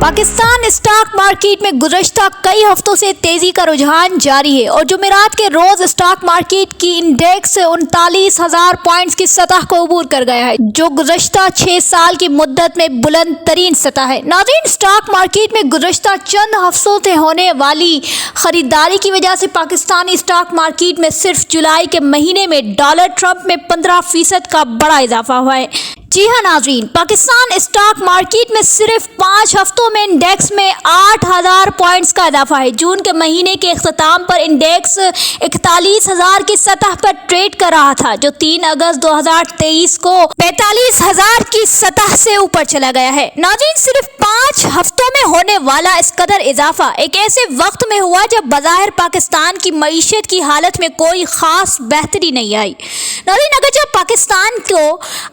Pakistan stock market में गुज़श्ता कई हफ्तों से तेजी का रुझान जारी है और जुमेरात के रोज स्टॉक मार्केट की इंडेक्स 39,000 पॉइंट्स की सतह को अबूर कर गया है, जो गुज़श्ता 6 साल की मुद्दत में बुलंद तरीन सतह है। नाज़रीन, स्टॉक मार्केट में गुज़श्ता चंद हफ्तों से होने वाली खरीदारी की वजह से पाकिस्तानी स्टॉक मार्केट में सिर्फ जुलाई के महीने में डॉलर ट्रंप में 15% का बड़ा इजाफा हुआ है। जी हाँ नाज़रीन, पाकिस्तान स्टॉक मार्केट में सिर्फ 5 हफ्तों में इंडेक्स में 8,000 पॉइंट्स का इजाफा है। जून के महीने के इख्तिताम पर इंडेक्स 41,000 की सतह पर ट्रेड कर रहा था, जो 3 अगस्त 2023 को 45,000 की सतह से ऊपर चला गया है। नाज़रीन, सिर्फ 5 हफ्तों में होने वाला इस कदर इजाफा एक ऐसे वक्त में हुआ जब बज़ाहिर पाकिस्तान की मईशत की हालत में कोई खास बेहतरी नहीं आई। नाज़रीन, अगर जब पाकिस्तान को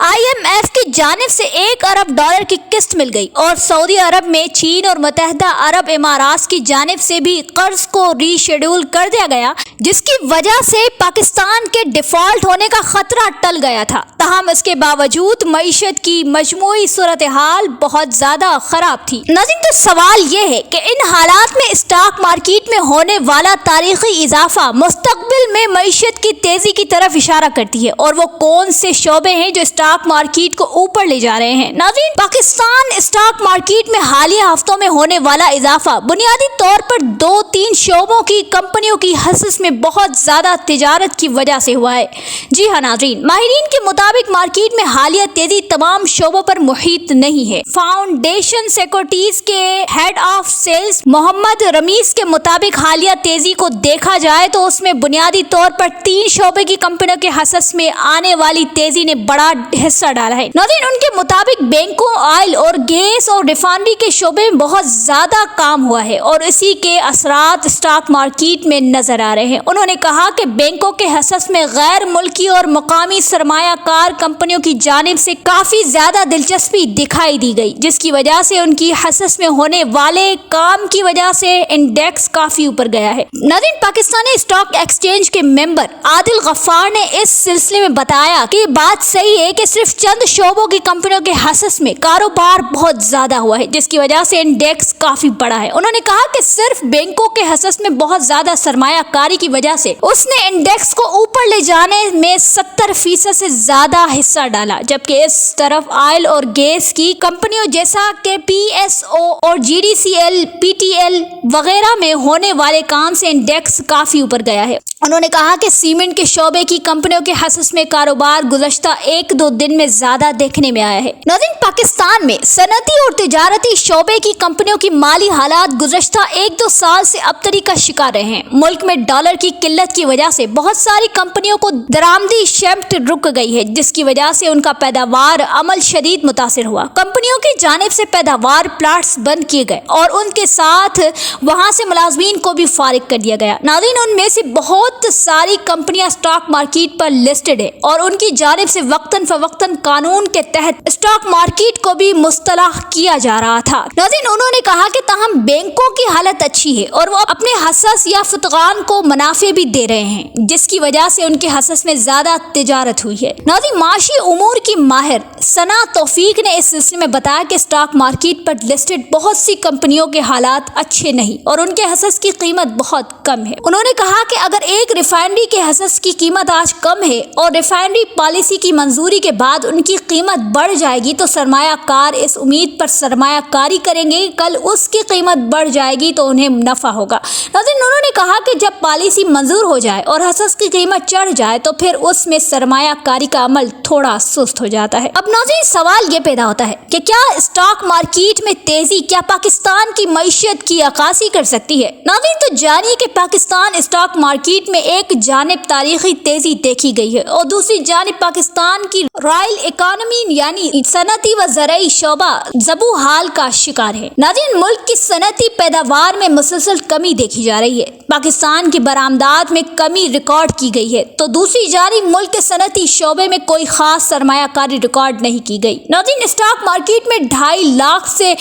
IMF की जानिब से 1 अरब डॉलर की किस्त मिल गई और सऊदी अरब में चीन और मुत्तहिदा अरब इमारात की जानिब से भी कर्ज को रीशेड्यूल कर दिया गया, जिसकी वजह से पाकिस्तान के डिफॉल्ट होने का खतरा टल गया था। तहम इसके बावजूद मईशत की मजमूई सूरत हाल बहुत ज्यादा खराब थी। नाज़रीन, तो सवाल ये है कि इन हालात में स्टॉक मार्केट में होने वाला तारीखी इजाफा मुस्तकबिल में मईशत की तेजी की तरफ इशारा करती है, और वो कौन से शोबे हैं जो स्टॉक मार्केट को ऊपर ले जा रहे हैं। नाज़रीन, पाकिस्तान स्टॉक मार्केट में हालिया हफ्तों में होने वाला इजाफा बुनियादी तौर पर 2-3 शोबों की कंपनियों की हसस में बहुत ज्यादा तिजारत की वजह से हुआ है। जी हाँ नाज़रीन, माहिरीन के मुताबिक मार्केट में हालिया तेजी तमाम शोबों पर मुहित नहीं है। फाउंडेशन सिक्योरिटीज के head of sales Mohammad Rameez के मुताबिक हालिया तेजी को देखा जाए तो उसमें बुनियादी तौर पर 3 शोबे की कंपनियों के हसस में आने वाली तेजी ने बड़ा हिस्सा डाला है। नाज़रीन, उनके मुताबिक बैंकों, ऑयल और गैस और रिफाइनरी के शोबे में बहुत ज्यादा काम हुआ है और इसी के असरात स्टॉक मार्केट में नजर आ रहे हैं। उन्होंने कहा कि बैंकों के हसस में गैर मुल्की और मुकामी सरमायाकार कंपनियों की जानिब से काफी ज्यादा दिलचस्पी दिखाई दी गई, जिसकी वजह से उनकी हसस में होने वाले काम की वजह से इंडेक्स काफी ऊपर गया है। नाज़रीन, पाकिस्तानी स्टॉक एक्सचेंज के मेंबर आदिल गफ्फार ने इस सिलसिले में बताया कि बात सही है कि सिर्फ चंद शोबों की कंपनियों के हसस में कारोबार बहुत ज्यादा हुआ है, जिसकी वजह से इंडेक्स काफी बड़ा है। उन्होंने कहा कि सिर्फ बैंकों के हसस में बहुत ज्यादा सरमायाकारी की वजह से उसने इंडेक्स को ऊपर ले जाने में 70% से ज्यादा हिस्सा डाला, जबकि इस तरफ ऑयल और गैस की कंपनियों जैसा कि PSO और GDCL, PTL वगैरह में होने वाले काम से इंडेक्स काफी ऊपर गया है। उन्होंने कहा कि सीमेंट के शोबे की कंपनियों के हसस में कारोबार गुज़श्ता 1-2 दिन में ज्यादा देखने में आया है। नाज़रीन, पाकिस्तान में सनती और तिजारती शोबे की कंपनियों की माली हालात गुज़श्ता 1-2 साल से अबतरी का शिकार रहे हैं। मुल्क में डॉलर की किल्लत की वजह से बहुत सारी कंपनियों को दरामदी शम्त रुक गई है, जिसकी वजह से उनका पैदावार अमल शदीद मुतासिर हुआ। कंपनियों की जानिब से पैदावार प्लांट्स बंद किए गए और उनके साथ वहां से मुलाजमीन को भी फारिग कर दिया गया। नाज़रीन, उनमें से बहुत सारी कंपनियां स्टॉक मार्केट पर लिस्टेड है और उनकी जानिब से वक्तन फवक्तन कानून के तहत स्टॉक मार्केट को भी मुस्तलाह किया जा रहा था। नाज़रीन, उन्होंने कहा कि ताहम बैंकों की हालत अच्छी है और वो अपने हसस या फुतगान को मुनाफे भी दे रहे हैं, जिसकी वजह से उनके हसस में ज्यादा तिजारत हुई है। नाज़रीन, माशी उमूर की माहिर सना तौफीक ने इस सिलसिले में बताया कि स्टॉक मार्केट पर लिस्टेड बहुत सी कंपनियों के हालात अच्छे नहीं और उनके हसस की कीमत बहुत कम है। उन्होंने कहा कि अगर एक रिफाइनरी के हसस की कीमत आज कम है और रिफाइनरी पॉलिसी की मंजूरी के बाद उनकी कीमत बढ़ जाएगी तो सरमायाकार इस उम्मीद पर सरमायाकारी करेंगे कल उसकी कीमत बढ़ जाएगी तो उन्हें नफा होगा। नाज़रीन, उन्होंने कहा कि जब पॉलिसी मंजूर हो जाए और हसस की कीमत चढ़ जाए तो फिर उसमें सरमायाकारी का अमल थोड़ा सुस्त हो जाता है। अब नाज़रीन, सवाल ये पैदा होता है कि क्या स्टॉक मार्केट में तेजी क्या पाकिस्तान की मईशत की अक्कासी कर सकती है। नाज़रीन, तो जानिए कि पाकिस्तान स्टॉक मार्केट में एक जानिब तारीखी तेजी देखी गई है और दूसरी जानिब पाकिस्तान की रॉयल इकोनॉमी यानी सनती व ज़राई शोबा ज़बू हाल का शिकार है। नाज़रीन, मुल्क की सनती पैदावार में मुसलसल कमी देखी जा रही है। पाकिस्तान की बरामदात में कमी रिकॉर्ड की गई है, तो दूसरी जानिब मुल्क के सनती शोबे में कोई खास सरमायाकारी रिकॉर्ड नहीं की गई। नाज़रीन, स्टॉक मार्केट में 2.5 लाख से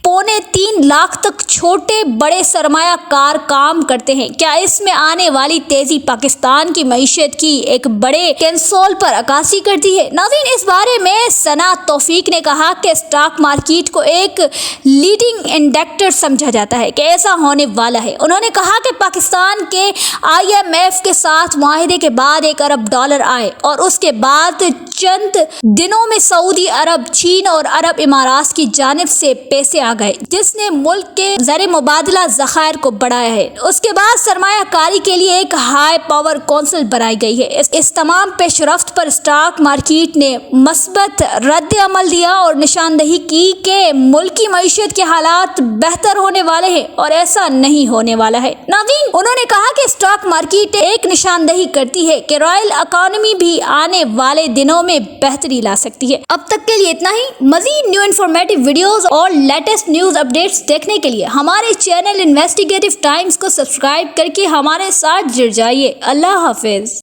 2.25 लाख तक छोटे बड़े सरमाया कार काम करते हैं। क्या इसमें आने वाली तेजी पाकिस्तान की मईशत की एक बड़े कंसोल पर अक्कासी करती है? नाज़रीन, इस बारे में सना तौफीक ने कहा कि स्टॉक मार्केट को एक लीडिंग इंडिकेटर समझा जाता है कि ऐसा होने वाला है। उन्होंने कहा कि पाकिस्तान के IMF के साथ मुआहदे के बाद $1 अरब आए और उसके बाद चंद दिनों में सऊदी अरब, चीन और अरब इमारात की जानिब से पैसे आ गए, जिसने मुल्क के ज़र मुबादला ज़खायर को बढ़ाया है। उसके बाद सरमायाकारी के लिए एक हाई पावर कौंसिल बनाई गई है। इस तमाम पेशरफ्त पर स्टॉक मार्केट ने मस्बत रद्द अमल दिया और निशानदही की कि मुल्की मईशत के हालात बेहतर होने वाले हैं और ऐसा नहीं होने वाला है। नाज़रीन, उन्होंने कहा कि स्टॉक मार्केट एक निशानदही करती है कि रॉयल इकोनॉमी भी आने वाले दिनों में बेहतरी ला सकती है। अब तक के लिए इतना ही। मजीद न्यू इन्फॉर्मेटिव वीडियोस और लेटेस्ट न्यूज अपडेट्स देखने के लिए हमारे चैनल इन्वेस्टिगेटिव टाइम्स को सब्सक्राइब करके हमारे साथ जुड़ जाइए। अल्लाह हाफिज।